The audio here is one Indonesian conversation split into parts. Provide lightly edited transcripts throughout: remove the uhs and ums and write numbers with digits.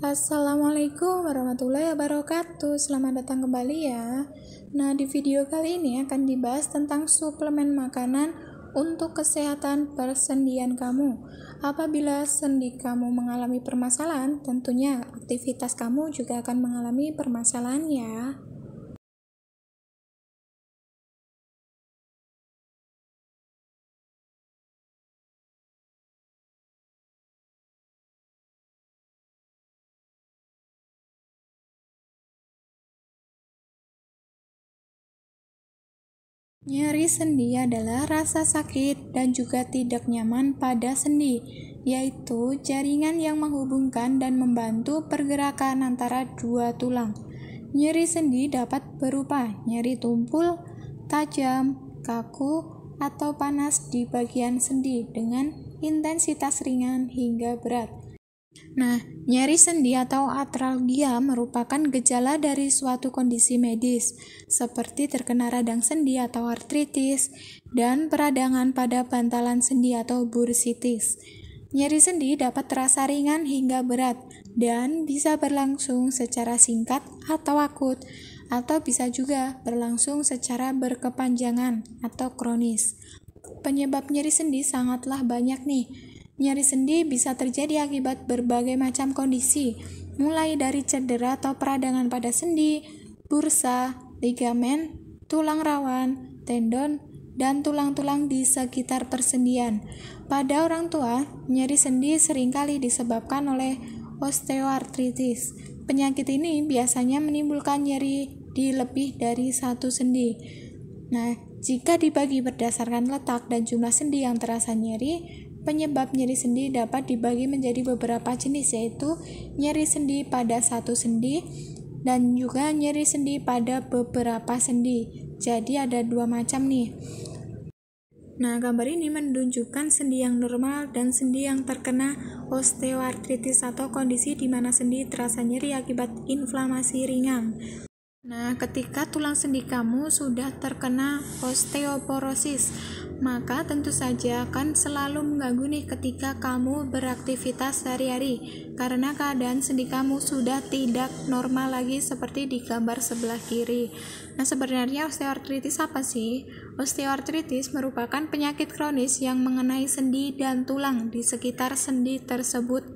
Assalamualaikum warahmatullahi wabarakatuh. Selamat datang kembali ya. Nah, di video kali ini akan dibahas tentang suplemen makanan untuk kesehatan persendian kamu. Apabila sendi kamu mengalami permasalahan, tentunya aktivitas kamu juga akan mengalami permasalahan ya. Nyeri sendi adalah rasa sakit dan juga tidak nyaman pada sendi, yaitu jaringan yang menghubungkan dan membantu pergerakan antara dua tulang. Nyeri sendi dapat berupa nyeri tumpul, tajam, kaku, atau panas di bagian sendi dengan intensitas ringan hingga berat. Nah, nyeri sendi atau artralgia merupakan gejala dari suatu kondisi medis, seperti terkena radang sendi atau artritis, dan peradangan pada bantalan sendi atau bursitis. Nyeri sendi dapat terasa ringan hingga berat, dan bisa berlangsung secara singkat atau akut, atau bisa juga berlangsung secara berkepanjangan atau kronis. Penyebab nyeri sendi sangatlah banyak nih. Nyeri sendi bisa terjadi akibat berbagai macam kondisi, mulai dari cedera atau peradangan pada sendi, bursa, ligamen, tulang rawan, tendon, dan tulang-tulang di sekitar persendian. Pada orang tua, nyeri sendi seringkali disebabkan oleh osteoartritis. Penyakit ini biasanya menimbulkan nyeri di lebih dari satu sendi. Nah, jika dibagi berdasarkan letak dan jumlah sendi yang terasa nyeri, penyebab nyeri sendi dapat dibagi menjadi beberapa jenis, yaitu nyeri sendi pada satu sendi dan juga nyeri sendi pada beberapa sendi. Jadi ada dua macam nih. Nah, gambar ini menunjukkan sendi yang normal dan sendi yang terkena osteoartritis atau kondisi di mana sendi terasa nyeri akibat inflamasi ringan. Nah, ketika tulang sendi kamu sudah terkena osteoporosis, maka tentu saja akan selalu mengganggu nih ketika kamu beraktivitas sehari-hari, karena keadaan sendi kamu sudah tidak normal lagi seperti di gambar sebelah kiri. Nah, sebenarnya osteoartritis apa sih? Osteoartritis merupakan penyakit kronis yang mengenai sendi dan tulang di sekitar sendi tersebut.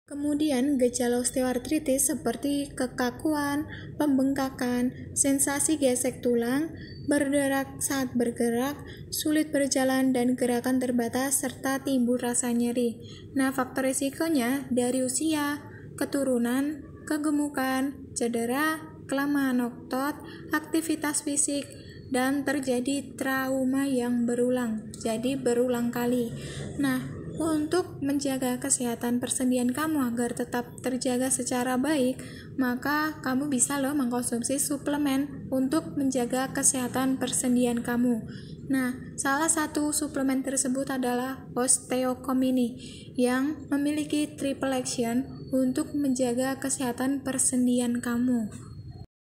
Kemudian gejala osteoartritis seperti kekakuan, pembengkakan, sensasi gesek tulang, berderak saat bergerak, sulit berjalan dan gerakan terbatas, serta timbul rasa nyeri. Nah, faktor risikonya dari usia, keturunan, kegemukan, cedera, kelemahan otot, aktivitas fisik, dan terjadi trauma yang berulang, jadi berulang kali. Nah, untuk menjaga kesehatan persendian kamu agar tetap terjaga secara baik, maka kamu bisa mengkonsumsi suplemen untuk menjaga kesehatan persendian kamu. Nah, salah satu suplemen tersebut adalah Osteocomini yang memiliki triple action untuk menjaga kesehatan persendian kamu.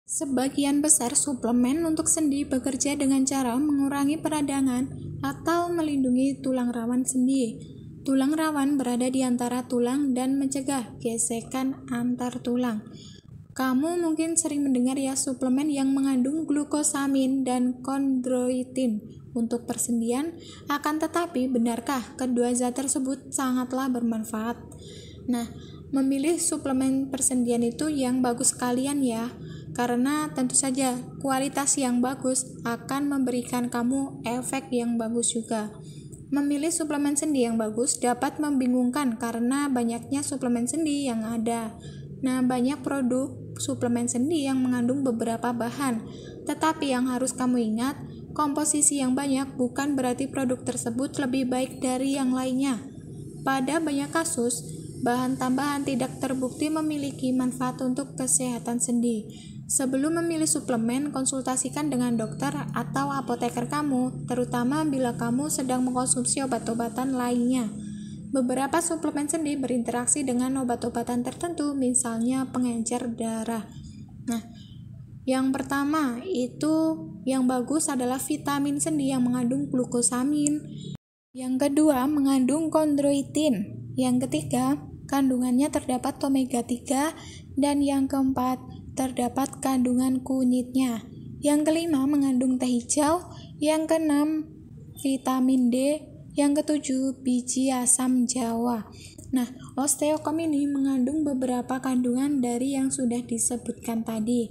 Sebagian besar suplemen untuk sendi bekerja dengan cara mengurangi peradangan atau melindungi tulang rawan sendi. Tulang rawan berada di antara tulang dan mencegah gesekan antar tulang. Kamu mungkin sering mendengar ya suplemen yang mengandung glukosamin dan kondroitin untuk persendian, akan tetapi benarkah kedua zat tersebut sangatlah bermanfaat? Nah, memilih suplemen persendian itu yang bagus sekalian ya, karena tentu saja kualitas yang bagus akan memberikan kamu efek yang bagus juga. Memilih suplemen sendi yang bagus dapat membingungkan karena banyaknya suplemen sendi yang ada. Nah, banyak produk suplemen sendi yang mengandung beberapa bahan. Tetapi yang harus kamu ingat, komposisi yang banyak bukan berarti produk tersebut lebih baik dari yang lainnya. Pada banyak kasus, bahan tambahan tidak terbukti memiliki manfaat untuk kesehatan sendi. Sebelum memilih suplemen, konsultasikan dengan dokter atau apoteker kamu, terutama bila kamu sedang mengkonsumsi obat-obatan lainnya. Beberapa suplemen sendi berinteraksi dengan obat-obatan tertentu, misalnya pengencer darah. Nah, yang pertama itu yang bagus adalah vitamin sendi yang mengandung glukosamin. Yang kedua, mengandung kondroitin. Yang ketiga, kandungannya terdapat omega 3, dan yang keempat, terdapat kandungan kunyitnya. Yang kelima, mengandung teh hijau. Yang keenam, vitamin D. Yang ketujuh, biji asam jawa. Nah, osteokom ini mengandung beberapa kandungan dari yang sudah disebutkan tadi.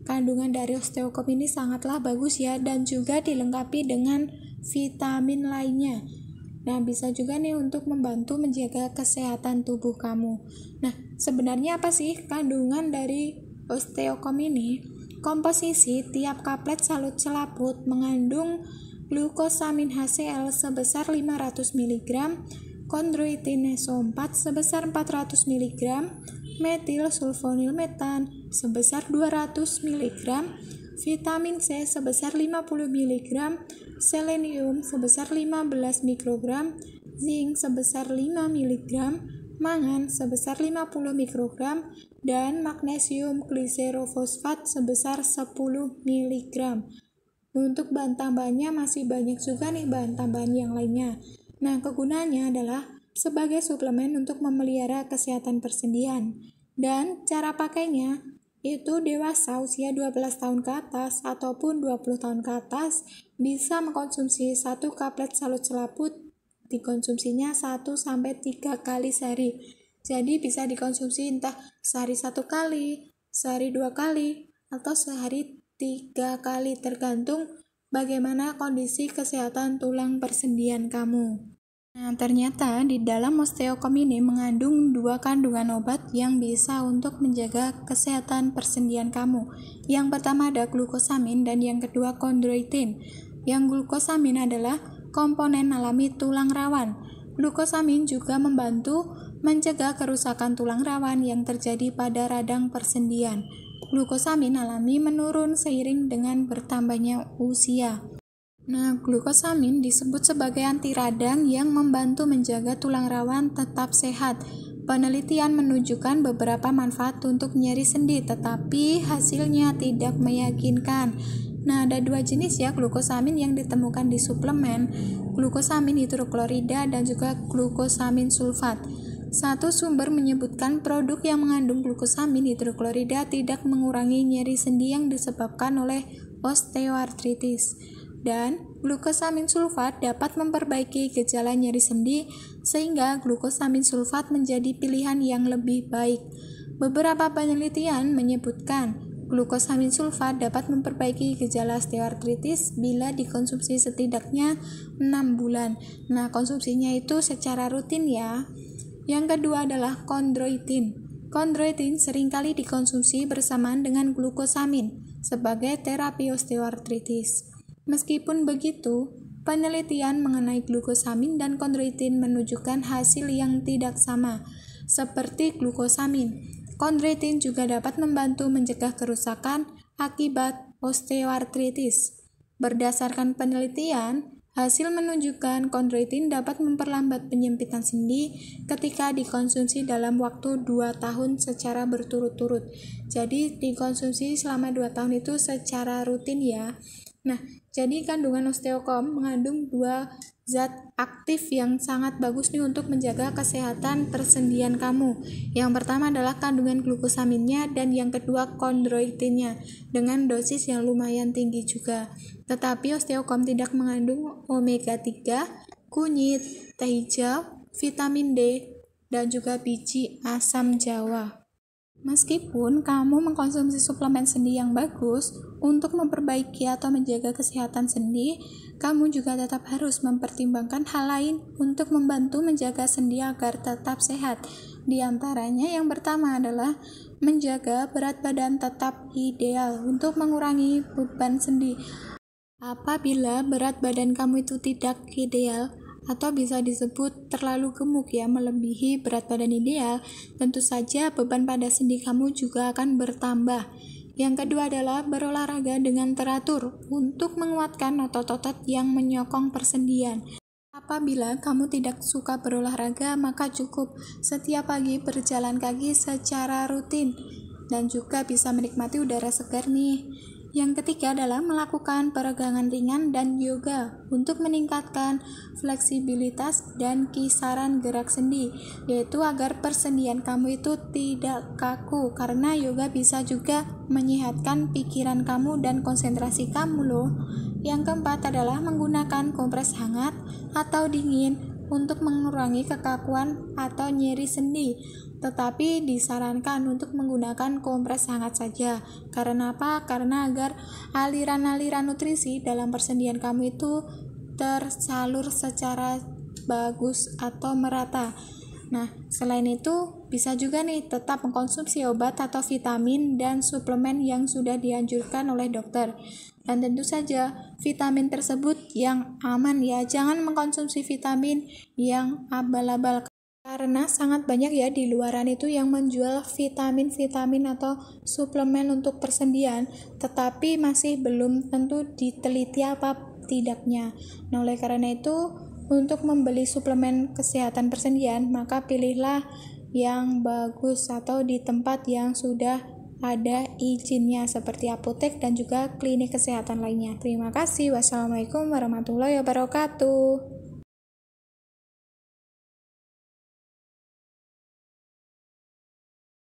Kandungan dari osteokom ini sangatlah bagus ya, dan juga dilengkapi dengan vitamin lainnya. Nah, bisa juga nih untuk membantu menjaga kesehatan tubuh kamu. Nah, sebenarnya apa sih kandungan dari osteokom ini? Komposisi tiap kaplet salut selaput mengandung glukosamin HCl sebesar 500 mg, kondroitin NSO4 sebesar 400 mg, metil sulfonil metan sebesar 200 mg, vitamin C sebesar 50 mg, selenium sebesar 15 mikrogram, zinc sebesar 5 mg, mangan sebesar 50 mikrogram, dan magnesium gliserofosfat sebesar 10 mg. Untuk bahan tambahannya masih banyak juga nih bahan tambahan yang lainnya. Nah, kegunaannya adalah sebagai suplemen untuk memelihara kesehatan persendian. Dan cara pakainya itu dewasa usia 12 tahun ke atas ataupun 20 tahun ke atas bisa mengkonsumsi 1 kaplet salut selaput, dikonsumsinya 1-3 kali sehari. Jadi bisa dikonsumsi entah sehari 1 kali, sehari 2 kali, atau sehari 3 kali tergantung bagaimana kondisi kesehatan tulang persendian kamu. Nah, ternyata di dalam osteokom ini mengandung 2 kandungan obat yang bisa untuk menjaga kesehatan persendian kamu. Yang pertama ada glukosamin dan yang kedua kondroitin. Yang glukosamin adalah komponen alami tulang rawan. Glukosamin juga membantu mencegah kerusakan tulang rawan yang terjadi pada radang persendian. Glukosamin alami menurun seiring dengan bertambahnya usia. Nah, glukosamin disebut sebagai anti radang yang membantu menjaga tulang rawan tetap sehat. Penelitian menunjukkan beberapa manfaat untuk nyeri sendi, tetapi hasilnya tidak meyakinkan. Nah, ada 2 jenis ya glukosamin yang ditemukan di suplemen, glukosamin hidroklorida dan juga glukosamin sulfat. Satu sumber menyebutkan produk yang mengandung glukosamin hidroklorida tidak mengurangi nyeri sendi yang disebabkan oleh osteoartritis. Dan glukosamin sulfat dapat memperbaiki gejala nyeri sendi sehingga glukosamin sulfat menjadi pilihan yang lebih baik. Beberapa penelitian menyebutkan glukosamin sulfat dapat memperbaiki gejala osteoartritis bila dikonsumsi setidaknya 6 bulan. Nah, konsumsinya itu secara rutin ya. Yang kedua adalah kondroitin. Kondroitin seringkali dikonsumsi bersamaan dengan glukosamin sebagai terapi osteoartritis. Meskipun begitu, penelitian mengenai glukosamin dan kondroitin menunjukkan hasil yang tidak sama. Seperti glukosamin, kondroitin juga dapat membantu mencegah kerusakan akibat osteoartritis. Berdasarkan penelitian, hasil menunjukkan kondroitin dapat memperlambat penyempitan sendi ketika dikonsumsi dalam waktu 2 tahun secara berturut-turut. Jadi dikonsumsi selama 2 tahun itu secara rutin ya. Nah, jadi kandungan osteokom mengandung 2 zat aktif yang sangat bagus nih untuk menjaga kesehatan persendian kamu. Yang pertama adalah kandungan glukosaminnya dan yang kedua kondroitinnya dengan dosis yang lumayan tinggi juga. Tetapi osteokom tidak mengandung omega 3, kunyit, teh hijau, vitamin D, dan juga biji asam jawa. Meskipun kamu mengkonsumsi suplemen sendi yang bagus untuk memperbaiki atau menjaga kesehatan sendi, kamu juga tetap harus mempertimbangkan hal lain untuk membantu menjaga sendi agar tetap sehat. Di antaranya yang pertama adalah menjaga berat badan tetap ideal untuk mengurangi beban sendi. Apabila berat badan kamu itu tidak ideal, atau bisa disebut terlalu gemuk ya, melebihi berat badan ideal, tentu saja beban pada sendi kamu juga akan bertambah. Yang kedua adalah berolahraga dengan teratur untuk menguatkan otot-otot yang menyokong persendian. Apabila kamu tidak suka berolahraga, maka cukup setiap pagi berjalan kaki secara rutin dan juga bisa menikmati udara segar nih. Yang ketiga adalah melakukan peregangan ringan dan yoga untuk meningkatkan fleksibilitas dan kisaran gerak sendi, yaitu agar persendian kamu itu tidak kaku, karena yoga bisa juga menyehatkan pikiran kamu dan konsentrasi kamu loh. Yang keempat adalah menggunakan kompres hangat atau dingin untuk mengurangi kekakuan atau nyeri sendi, tetapi disarankan untuk menggunakan kompres hangat saja. Karena apa? Karena agar aliran-aliran nutrisi dalam persendian kamu itu tersalur secara bagus atau merata. Nah, selain itu bisa juga nih tetap mengkonsumsi obat atau vitamin dan suplemen yang sudah dianjurkan oleh dokter. Dan tentu saja vitamin tersebut yang aman ya. Jangan mengkonsumsi vitamin yang abal-abal, karena sangat banyak ya di luaran itu yang menjual vitamin-vitamin atau suplemen untuk persendian, tetapi masih belum tentu diteliti apa tidaknya. Nah, oleh karena itu, untuk membeli suplemen kesehatan persendian, maka pilihlah yang bagus atau di tempat yang sudah ada izinnya seperti apotek dan juga klinik kesehatan lainnya. Terima kasih. Wassalamualaikum warahmatullahi wabarakatuh.